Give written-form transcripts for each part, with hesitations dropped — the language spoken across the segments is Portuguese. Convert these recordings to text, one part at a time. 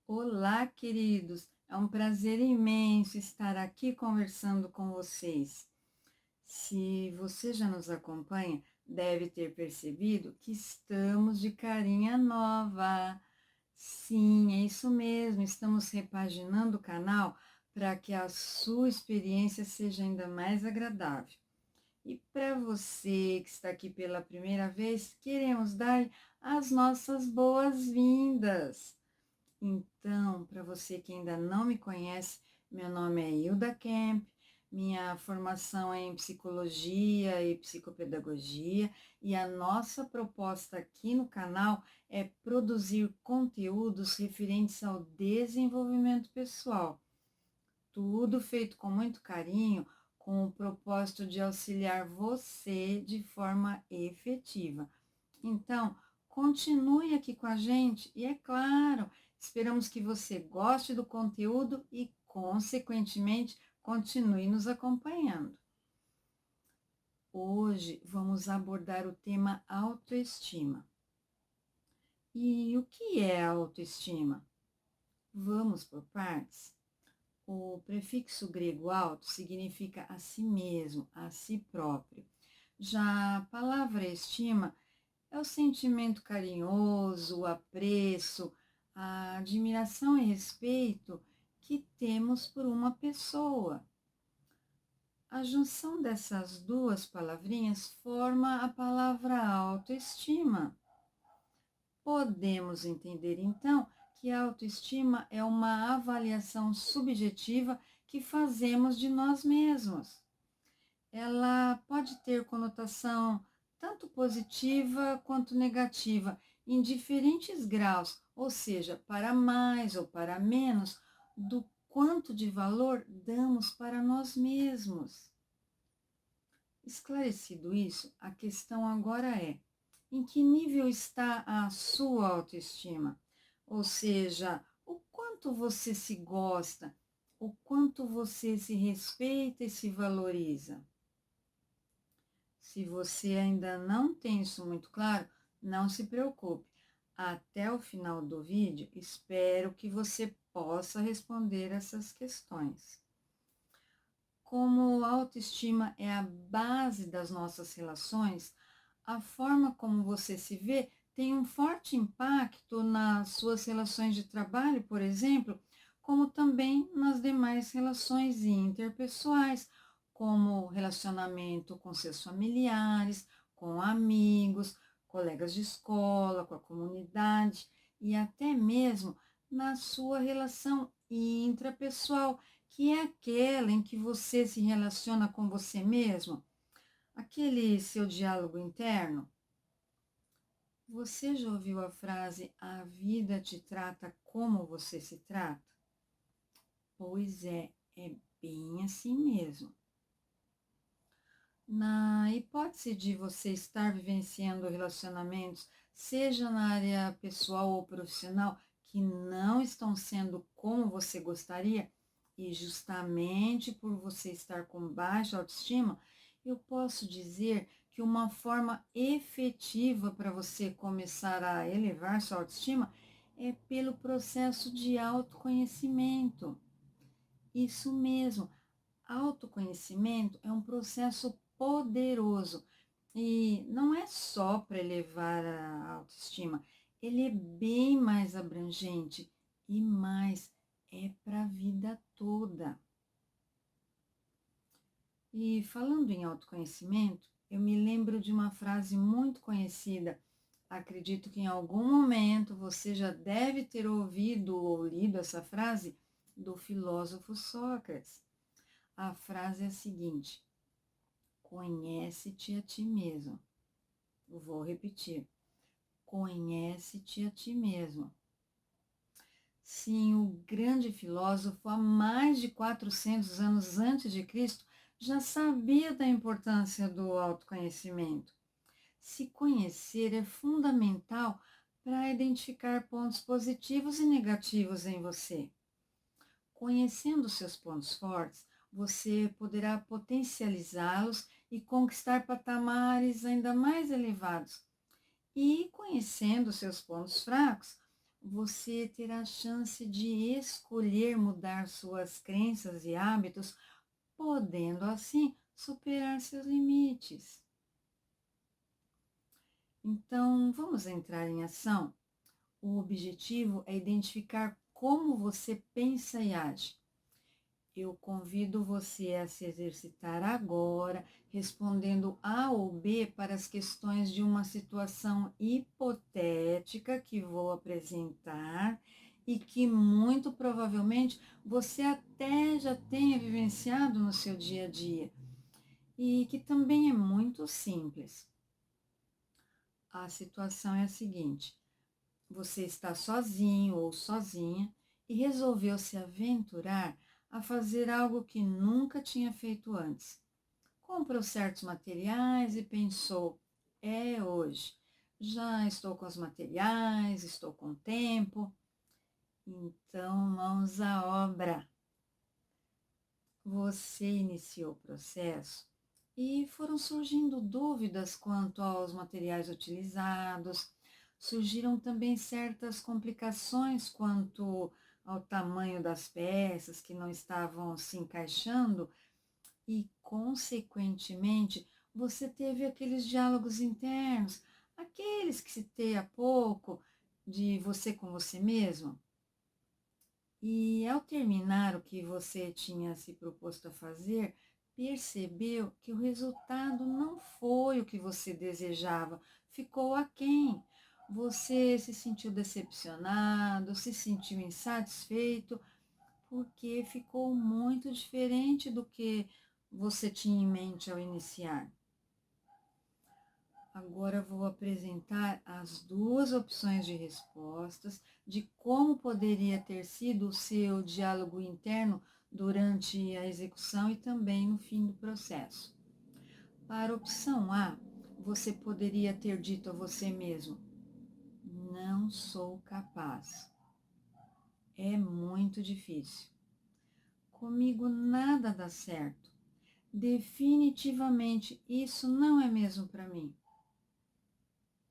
Olá, queridos! É um prazer imenso estar aqui conversando com vocês. Se você já nos acompanha, deve ter percebido que estamos de carinha nova. Sim, é isso mesmo, estamos repaginando o canal para que a sua experiência seja ainda mais agradável. E para você que está aqui pela primeira vez, queremos dar as nossas boas-vindas. Então, para você que ainda não me conhece, meu nome é Hilda Kemp, minha formação é em psicologia e psicopedagogia, e a nossa proposta aqui no canal é produzir conteúdos referentes ao desenvolvimento pessoal. Tudo feito com muito carinho, com o propósito de auxiliar você de forma efetiva. Então, continue aqui com a gente e, é claro, esperamos que você goste do conteúdo e, consequentemente, continue nos acompanhando. Hoje vamos abordar o tema autoestima. E o que é autoestima? Vamos por partes. O prefixo grego auto significa a si mesmo, a si próprio. Já a palavra estima é o sentimento carinhoso, o apreço, a admiração e respeito que temos por uma pessoa. A junção dessas duas palavrinhas forma a palavra autoestima. Podemos entender, então, que a autoestima é uma avaliação subjetiva que fazemos de nós mesmos. Ela pode ter conotação tanto positiva quanto negativa, em diferentes graus, ou seja, para mais ou para menos, do quanto de valor damos para nós mesmos. Esclarecido isso, a questão agora é: em que nível está a sua autoestima? Ou seja, o quanto você se gosta, o quanto você se respeita e se valoriza? Se você ainda não tem isso muito claro, não se preocupe. Até o final do vídeo, espero que você possa responder essas questões. Como a autoestima é a base das nossas relações, a forma como você se vê tem um forte impacto nas suas relações de trabalho, por exemplo, como também nas demais relações interpessoais, como relacionamento com seus familiares, com amigos, colegas de escola, com a comunidade e até mesmo na sua relação intrapessoal, que é aquela em que você se relaciona com você mesmo, aquele seu diálogo interno. Você já ouviu a frase: a vida te trata como você se trata? Pois é bem assim mesmo. Na hipótese de você estar vivenciando relacionamentos, seja na área pessoal ou profissional, que não estão sendo como você gostaria, e justamente por você estar com baixa autoestima, eu posso dizer que uma forma efetiva para você começar a elevar sua autoestima é pelo processo de autoconhecimento. Isso mesmo. Autoconhecimento é um processo poderoso e não é só para elevar a autoestima, ele é bem mais abrangente e mais é para a vida toda. E falando em autoconhecimento, eu me lembro de uma frase muito conhecida. Acredito que em algum momento você já deve ter ouvido ou lido essa frase do filósofo Sócrates. A frase é a seguinte: conhece-te a ti mesmo. Eu vou repetir: conhece-te a ti mesmo. Sim, o grande filósofo, há mais de 400 anos antes de Cristo, já sabia da importância do autoconhecimento. Se conhecer é fundamental para identificar pontos positivos e negativos em você. Conhecendo seus pontos fortes, você poderá potencializá-los e conquistar patamares ainda mais elevados. E conhecendo seus pontos fracos, você terá a chance de escolher mudar suas crenças e hábitos, podendo assim superar seus limites. Então, vamos entrar em ação? O objetivo é identificar como você pensa e age. Eu convido você a se exercitar agora, respondendo A ou B para as questões de uma situação hipotética que vou apresentar e que muito provavelmente você até já tenha vivenciado no seu dia a dia e que também é muito simples. A situação é a seguinte: você está sozinho ou sozinha e resolveu se aventurar a fazer algo que nunca tinha feito antes. Comprou certos materiais e pensou: é hoje. Já estou com os materiais, estou com tempo. Então, mãos à obra. Você iniciou o processo e foram surgindo dúvidas quanto aos materiais utilizados, surgiram também certas complicações quanto ao tamanho das peças que não estavam se encaixando e, consequentemente, você teve aqueles diálogos internos, aqueles que citei há pouco, de você com você mesmo. E ao terminar o que você tinha se proposto a fazer, percebeu que o resultado não foi o que você desejava, ficou aquém. Você se sentiu decepcionado, se sentiu insatisfeito, porque ficou muito diferente do que você tinha em mente ao iniciar. Agora vou apresentar as duas opções de respostas de como poderia ter sido o seu diálogo interno durante a execução e também no fim do processo. Para a opção A, você poderia ter dito a você mesmo: não sou capaz. É muito difícil. Comigo nada dá certo. Definitivamente isso não é mesmo para mim.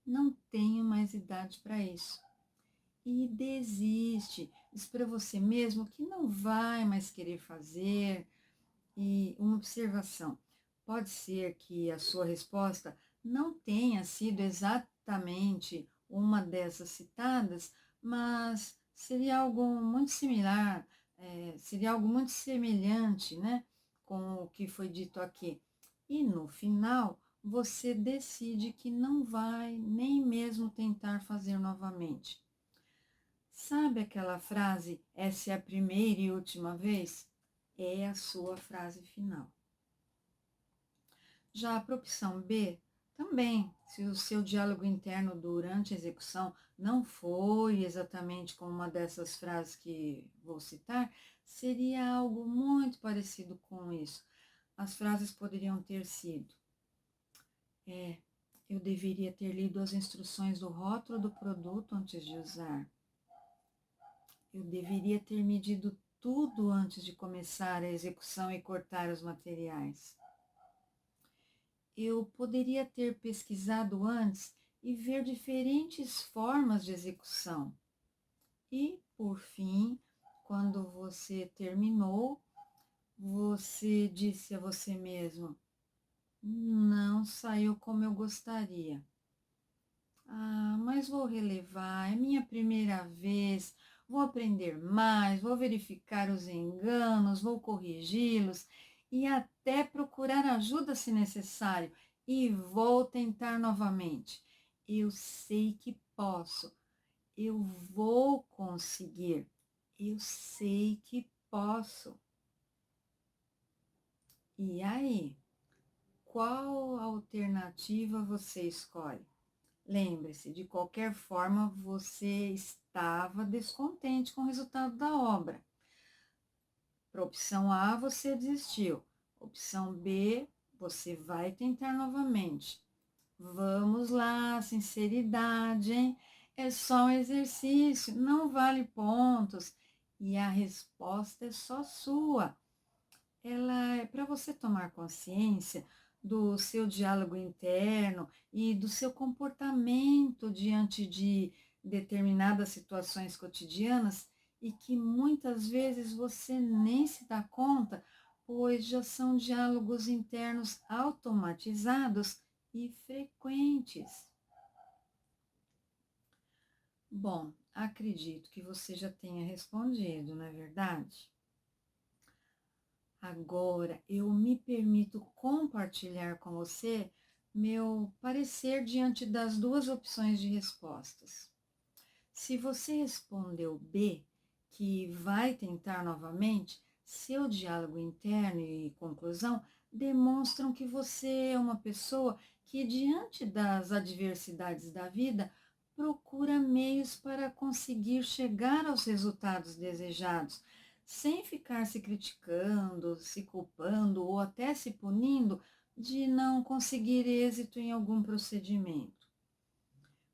Não tenho mais idade para isso. E desiste, diz para você mesmo que não vai mais querer fazer. E uma observação: pode ser que a sua resposta não tenha sido exatamente uma dessas citadas, mas seria algo muito similar, seria algo muito semelhante, né, com o que foi dito aqui. E no final, você decide que não vai nem mesmo tentar fazer novamente. Sabe aquela frase, essa é a primeira e última vez? É a sua frase final. Já a opção B, também, se o seu diálogo interno durante a execução não foi exatamente como uma dessas frases que vou citar, seria algo muito parecido com isso. As frases poderiam ter sido: eu deveria ter lido as instruções do rótulo do produto antes de usar. Eu deveria ter medido tudo antes de começar a execução e cortar os materiais. Eu poderia ter pesquisado antes e ver diferentes formas de execução. E, por fim, quando você terminou, você disse a você mesmo: não saiu como eu gostaria. Mas vou relevar, é minha primeira vez, vou aprender mais, vou verificar os enganos, vou corrigi-los e até procurar ajuda se necessário e vou tentar novamente. Eu sei que posso, eu vou conseguir, eu sei que posso. E aí, qual alternativa você escolhe? Lembre-se, de qualquer forma, você estava descontente com o resultado da obra. Para a opção A, você desistiu. Opção B, você vai tentar novamente. Vamos lá, sinceridade, hein? É só um exercício, não vale pontos. e a resposta é só sua. Ela é para você tomar consciência do seu diálogo interno e do seu comportamento diante de determinadas situações cotidianas e que muitas vezes você nem se dá conta, pois já são diálogos internos automatizados e frequentes. Bom, acredito que você já tenha respondido, não é verdade? Agora, eu me permito compartilhar com você meu parecer diante das duas opções de respostas. Se você respondeu B, que vai tentar novamente, seu diálogo interno e conclusão demonstram que você é uma pessoa que, diante das adversidades da vida, procura meios para conseguir chegar aos resultados desejados, sem ficar se criticando, se culpando ou até se punindo de não conseguir êxito em algum procedimento.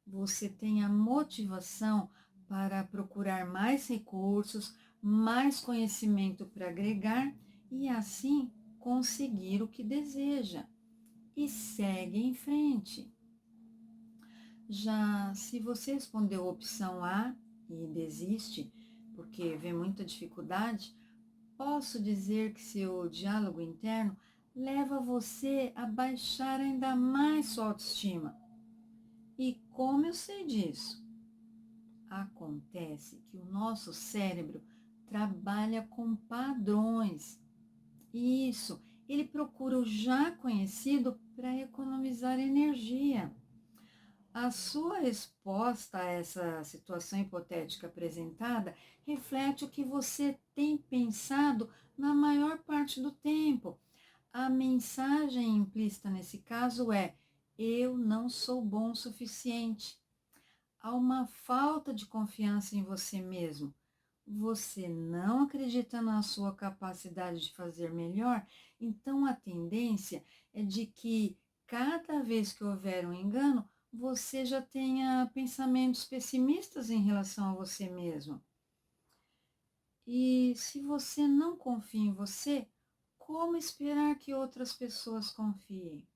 Você tem a motivação para procurar mais recursos, mais conhecimento para agregar e assim conseguir o que deseja. E segue em frente. Já se você respondeu a opção A e desiste, porque vê muita dificuldade, posso dizer que seu diálogo interno leva você a baixar ainda mais sua autoestima. E como eu sei disso? Acontece que o nosso cérebro trabalha com padrões. Isso, ele procura o já conhecido para economizar energia. A sua resposta a essa situação hipotética apresentada reflete o que você tem pensado na maior parte do tempo. A mensagem implícita nesse caso é: eu não sou bom o suficiente. Há uma falta de confiança em você mesmo. Você não acredita na sua capacidade de fazer melhor, então a tendência é de que cada vez que houver um engano, você já tenha pensamentos pessimistas em relação a você mesmo. E se você não confia em você, como esperar que outras pessoas confiem?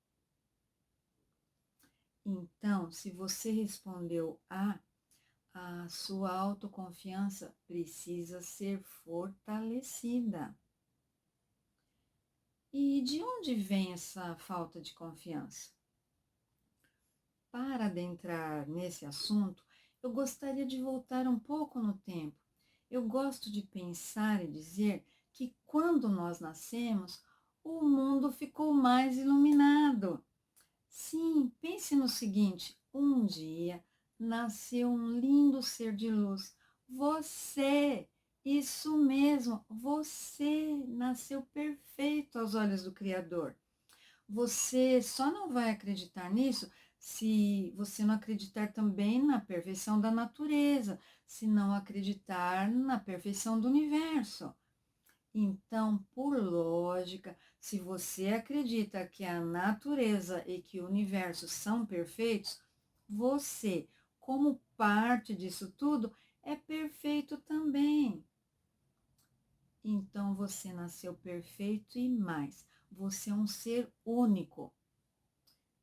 Então, se você respondeu a sua autoconfiança precisa ser fortalecida. E de onde vem essa falta de confiança? Para adentrar nesse assunto, eu gostaria de voltar um pouco no tempo. Eu gosto de pensar e dizer que quando nós nascemos, o mundo ficou mais iluminado. Sim, pense no seguinte: um dia nasceu um lindo ser de luz. Você, isso mesmo, você nasceu perfeito aos olhos do Criador. Você só não vai acreditar nisso se você não acreditar também na perfeição da natureza, se não acreditar na perfeição do universo. Então, por lógica, se você acredita que a natureza e que o universo são perfeitos, você, como parte disso tudo, é perfeito também. Então, você nasceu perfeito e mais, você é um ser único.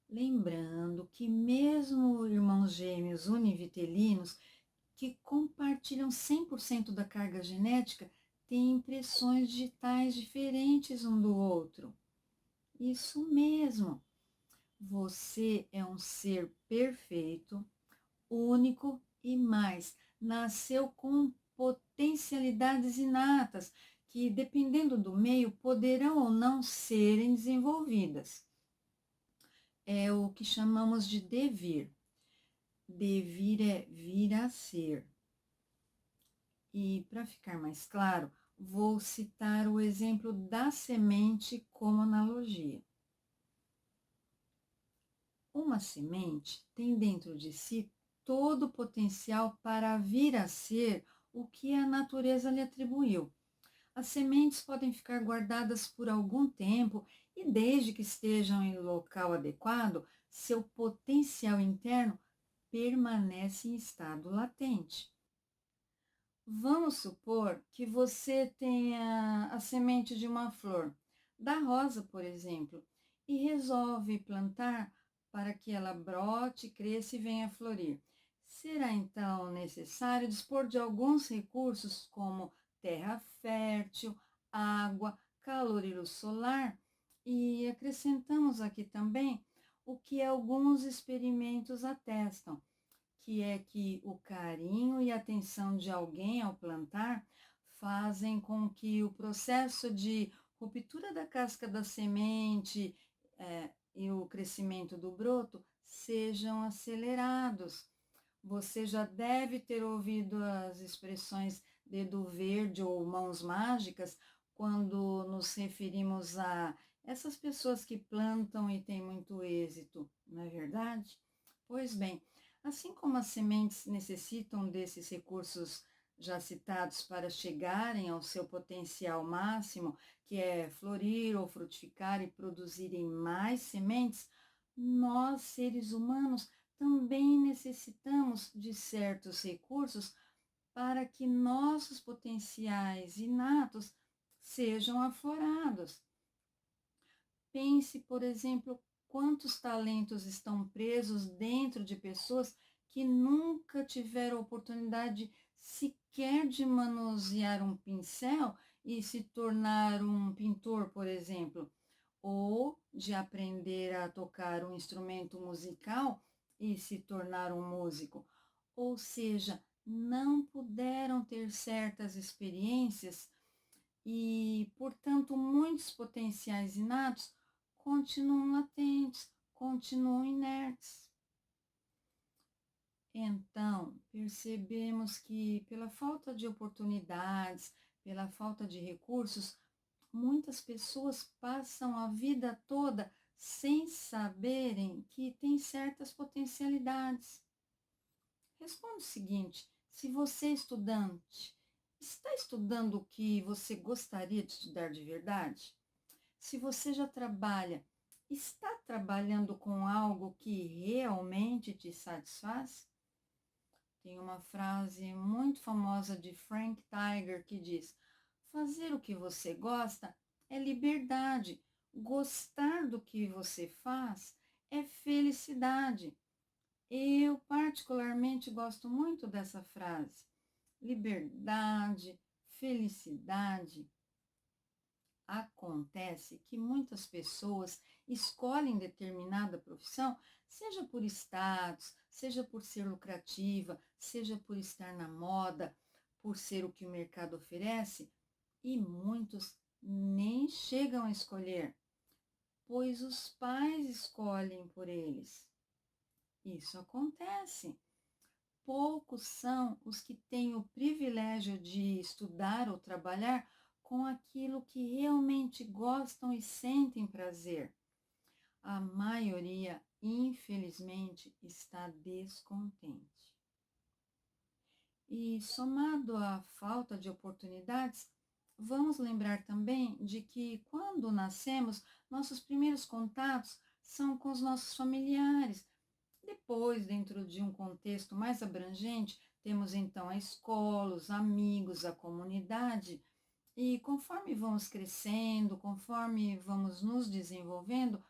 Lembrando que mesmo irmãos gêmeos univitelinos, que compartilham 100% da carga genética, têm impressões digitais diferentes um do outro. Isso mesmo. Você é um ser perfeito, único e mais. Nasceu com potencialidades inatas que, dependendo do meio, poderão ou não serem desenvolvidas. É o que chamamos de devir. Devir é vir a ser. E, para ficar mais claro, vou citar o exemplo da semente como analogia. Uma semente tem dentro de si todo o potencial para vir a ser o que a natureza lhe atribuiu. As sementes podem ficar guardadas por algum tempo e, desde que estejam em local adequado, seu potencial interno permanece em estado latente. Vamos supor que você tenha a semente de uma flor, da rosa, por exemplo, e resolve plantar para que ela brote, cresça e venha a florir. Será então necessário dispor de alguns recursos como terra fértil, água, calor e luz solar, e acrescentamos aqui também o que alguns experimentos atestam, que é que o carinho e atenção de alguém ao plantar fazem com que o processo de ruptura da casca da semente e o crescimento do broto sejam acelerados. Você já deve ter ouvido as expressões dedo verde ou mãos mágicas quando nos referimos a essas pessoas que plantam e têm muito êxito, não é verdade? Pois bem, assim como as sementes necessitam desses recursos já citados para chegarem ao seu potencial máximo, que é florir ou frutificar e produzirem mais sementes, nós, seres humanos, também necessitamos de certos recursos para que nossos potenciais inatos sejam aflorados. Pense, por exemplo, quantos talentos estão presos dentro de pessoas que nunca tiveram oportunidade sequer de manusear um pincel e se tornar um pintor, por exemplo, ou de aprender a tocar um instrumento musical e se tornar um músico. Ou seja, não puderam ter certas experiências e, portanto, muitos potenciais inatos continuam latentes, continuam inertes. Então, percebemos que, pela falta de oportunidades, pela falta de recursos, muitas pessoas passam a vida toda sem saberem que têm certas potencialidades. Responda o seguinte: se você é estudante, está estudando o que você gostaria de estudar de verdade? Se você já trabalha, está trabalhando com algo que realmente te satisfaz? Tem uma frase muito famosa de Frank Tiger que diz: fazer o que você gosta é liberdade, gostar do que você faz é felicidade. Eu, particularmente, gosto muito dessa frase. Liberdade, felicidade. Acontece que muitas pessoas escolhem determinada profissão, seja por status, seja por ser lucrativa, seja por estar na moda, por ser o que o mercado oferece, e muitos nem chegam a escolher, pois os pais escolhem por eles. Isso acontece. Poucos são os que têm o privilégio de estudar ou trabalhar com aquilo que realmente gostam e sentem prazer. A maioria, infelizmente, está descontente. E somado à falta de oportunidades, vamos lembrar também de que quando nascemos, nossos primeiros contatos são com os nossos familiares. Depois, dentro de um contexto mais abrangente, temos então a escola, os amigos, a comunidade, e conforme vamos crescendo, conforme vamos nos desenvolvendo,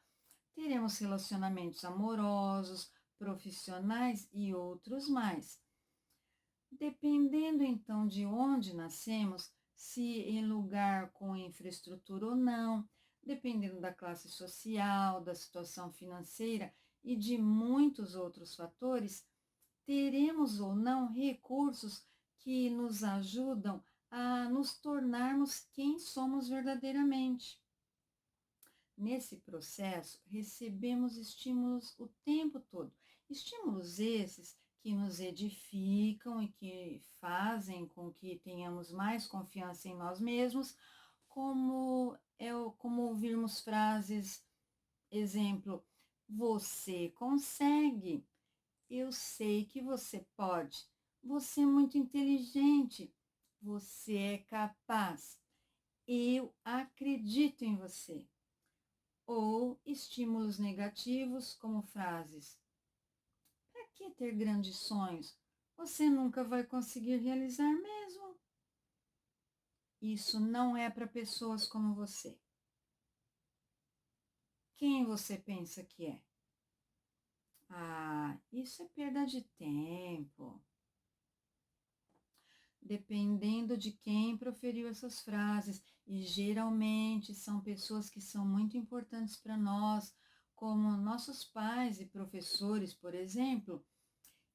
teremos relacionamentos amorosos, profissionais e outros mais. Dependendo então de onde nascemos, se em lugar com infraestrutura ou não, dependendo da classe social, da situação financeira e de muitos outros fatores, teremos ou não recursos que nos ajudam a nos tornarmos quem somos verdadeiramente. Nesse processo, recebemos estímulos o tempo todo. Estímulos esses que nos edificam e que fazem com que tenhamos mais confiança em nós mesmos, como ouvirmos frases, exemplo, você consegue, eu sei que você pode, você é muito inteligente, você é capaz, eu acredito em você. Ou estímulos negativos, como frases: para que ter grandes sonhos? Você nunca vai conseguir realizar mesmo. Isso não é para pessoas como você. Quem você pensa que é? Ah, isso é perda de tempo. Dependendo de quem proferiu essas frases, e geralmente são pessoas que são muito importantes para nós, como nossos pais e professores, por exemplo,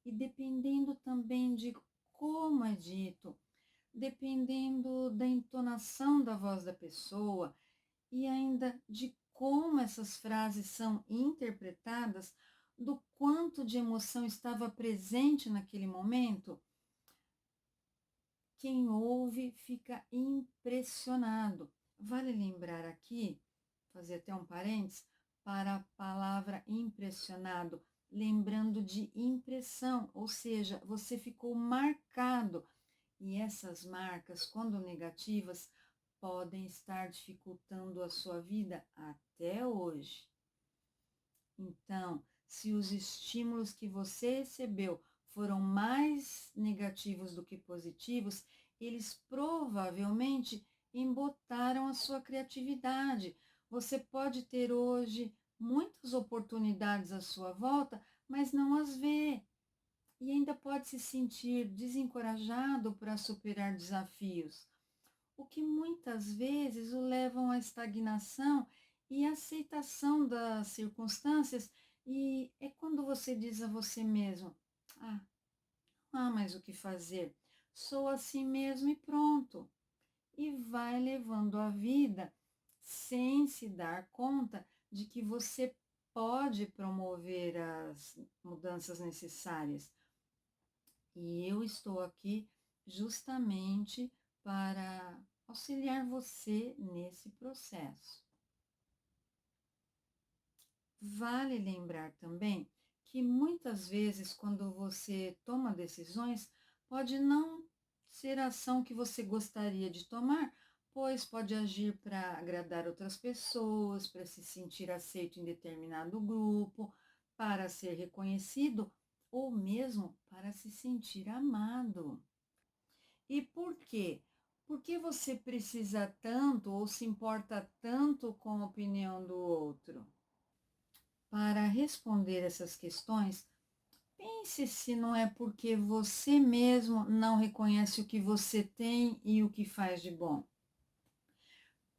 e dependendo também de como é dito, dependendo da entonação da voz da pessoa e ainda de como essas frases são interpretadas, do quanto de emoção estava presente naquele momento, quem ouve fica impressionado. Vale lembrar aqui, fazer até um parênteses, para a palavra impressionado, lembrando de impressão, ou seja, você ficou marcado. E essas marcas, quando negativas, podem estar dificultando a sua vida até hoje. Então, se os estímulos que você recebeu foram mais negativos do que positivos, eles provavelmente embotaram a sua criatividade. Você pode ter hoje muitas oportunidades à sua volta, mas não as vê. E ainda pode se sentir desencorajado para superar desafios, o que muitas vezes o levam à estagnação e à aceitação das circunstâncias, e é quando você diz a você mesmo, não há mais o que fazer, sou assim mesmo e pronto, e vai levando a vida sem se dar conta de que você pode promover as mudanças necessárias. E eu estou aqui justamente para auxiliar você nesse processo. Vale lembrar também que muitas vezes, quando você toma decisões, pode não ser a ação que você gostaria de tomar, pois pode agir para agradar outras pessoas, para se sentir aceito em determinado grupo, para ser reconhecido ou mesmo para se sentir amado. E por quê? Por que você precisa tanto ou se importa tanto com a opinião do outro? Para responder essas questões, pense se não é porque você mesmo não reconhece o que você tem e o que faz de bom.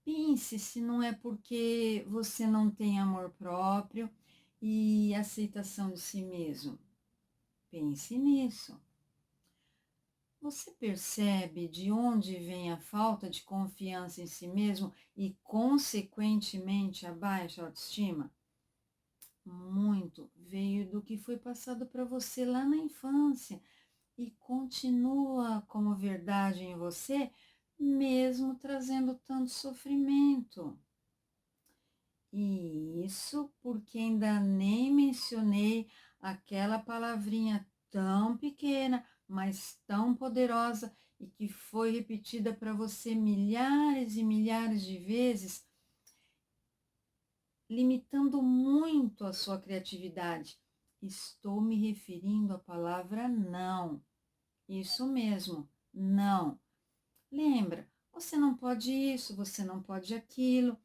Pense se não é porque você não tem amor próprio e aceitação de si mesmo. Pense nisso. Você percebe de onde vem a falta de confiança em si mesmo e, consequentemente, a baixa autoestima? Muito veio do que foi passado para você lá na infância e continua como verdade em você, mesmo trazendo tanto sofrimento. E isso porque ainda nem mencionei aquela palavrinha tão pequena, mas tão poderosa e que foi repetida para você milhares e milhares de vezes, limitando muito a sua criatividade. Estou me referindo à palavra não. Isso mesmo, não. Lembra, você não pode isso, você não pode aquilo.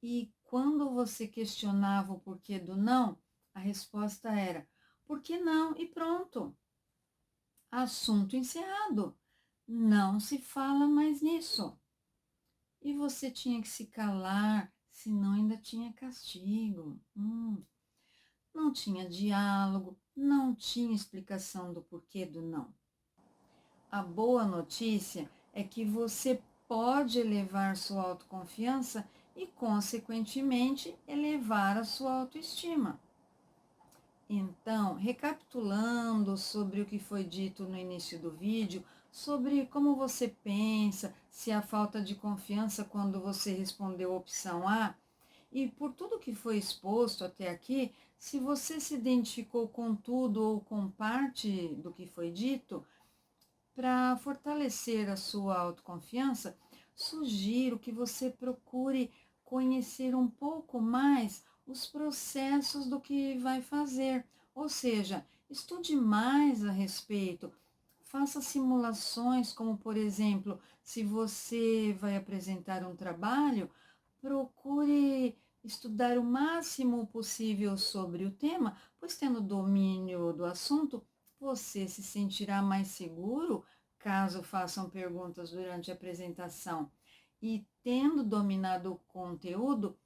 E quando você questionava o porquê do não, a resposta era, por que não? E pronto. Assunto encerrado. Não se fala mais nisso. E você tinha que se calar, senão ainda tinha castigo. Não tinha diálogo, não tinha explicação do porquê do não. A boa notícia é que você pode elevar sua autoconfiança e, consequentemente, elevar a sua autoestima. Então, recapitulando sobre o que foi dito no início do vídeo, sobre como você pensa, se há falta de confiança quando você respondeu a opção A, e por tudo que foi exposto até aqui, se você se identificou com tudo ou com parte do que foi dito, para fortalecer a sua autoconfiança, sugiro que você procure conhecer um pouco mais os processos do que vai fazer, ou seja, estude mais a respeito, faça simulações, como por exemplo, se você vai apresentar um trabalho, procure estudar o máximo possível sobre o tema, pois tendo domínio do assunto, você se sentirá mais seguro caso façam perguntas durante a apresentação. E tendo dominado o conteúdo,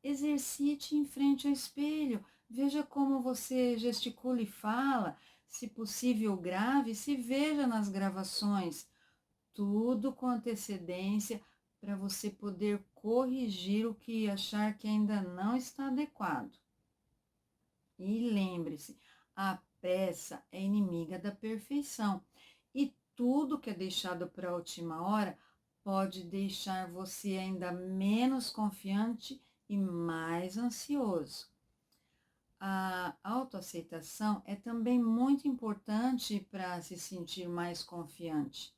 exercite em frente ao espelho, veja como você gesticula e fala, se possível grave, se veja nas gravações, tudo com antecedência para você poder corrigir o que achar que ainda não está adequado. E lembre-se, a pressa é inimiga da perfeição e tudo que é deixado para a última hora pode deixar você ainda menos confiante e mais ansioso. A autoaceitação é também muito importante para se sentir mais confiante.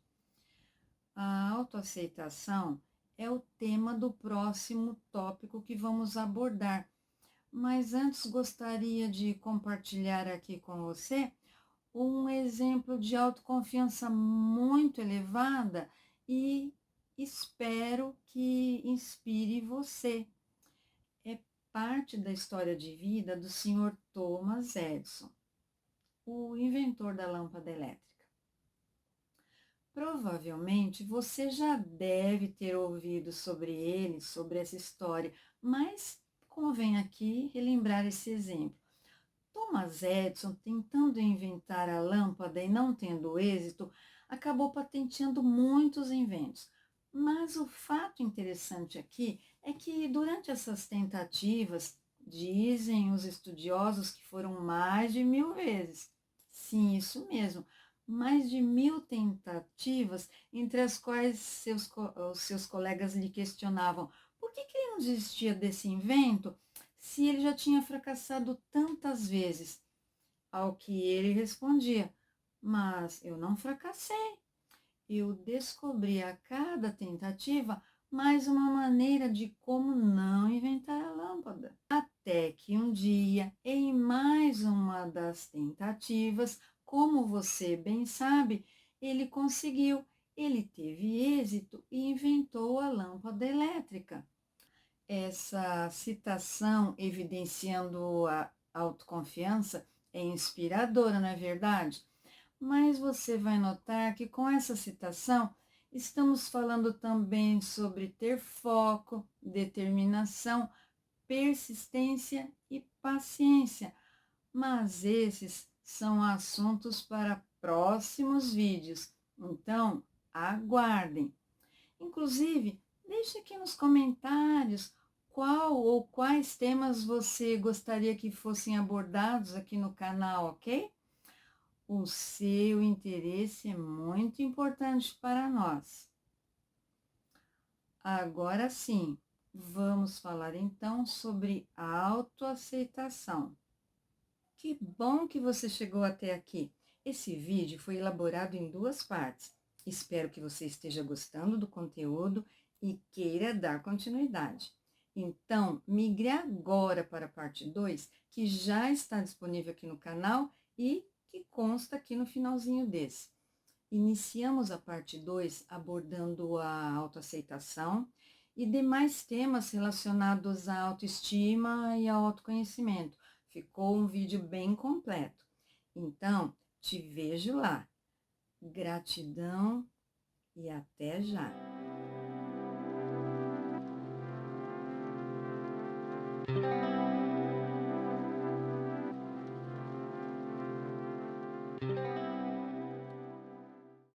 A autoaceitação é o tema do próximo tópico que vamos abordar, mas antes gostaria de compartilhar aqui com você um exemplo de autoconfiança muito elevada e espero que inspire você. É parte da história de vida do Sr. Thomas Edison, o inventor da lâmpada elétrica. Provavelmente você já deve ter ouvido sobre ele, sobre essa história, mas convém aqui relembrar esse exemplo. Thomas Edison, tentando inventar a lâmpada e não tendo êxito, acabou patenteando muitos inventos. Mas o fato interessante aqui é que durante essas tentativas, dizem os estudiosos que foram mais de 1000 vezes. Sim, isso mesmo, mais de 1000 tentativas, entre as quais os seus colegas lhe questionavam por que ele não desistia desse invento se ele já tinha fracassado tantas vezes. Ao que ele respondia: mas eu não fracassei. Eu descobri a cada tentativa mais uma maneira de como não inventar a lâmpada. Até que um dia, em mais uma das tentativas, como você bem sabe, ele conseguiu. Ele teve êxito e inventou a lâmpada elétrica. Essa citação evidenciando a autoconfiança é inspiradora, não é verdade? Mas você vai notar que com essa citação estamos falando também sobre ter foco, determinação, persistência e paciência. Mas esses são assuntos para próximos vídeos, então aguardem. Inclusive, deixe aqui nos comentários qual ou quais temas você gostaria que fossem abordados aqui no canal, ok? O seu interesse é muito importante para nós. Agora sim, vamos falar então sobre a autoaceitação. Que bom que você chegou até aqui. Esse vídeo foi elaborado em 2 partes. Espero que você esteja gostando do conteúdo e queira dar continuidade. Então, migre agora para a parte 2, que já está disponível aqui no canal e que consta aqui no finalzinho desse. Iniciamos a parte 2 abordando a autoaceitação e demais temas relacionados à autoestima e ao autoconhecimento. Ficou um vídeo bem completo. Então, te vejo lá. Gratidão e até já!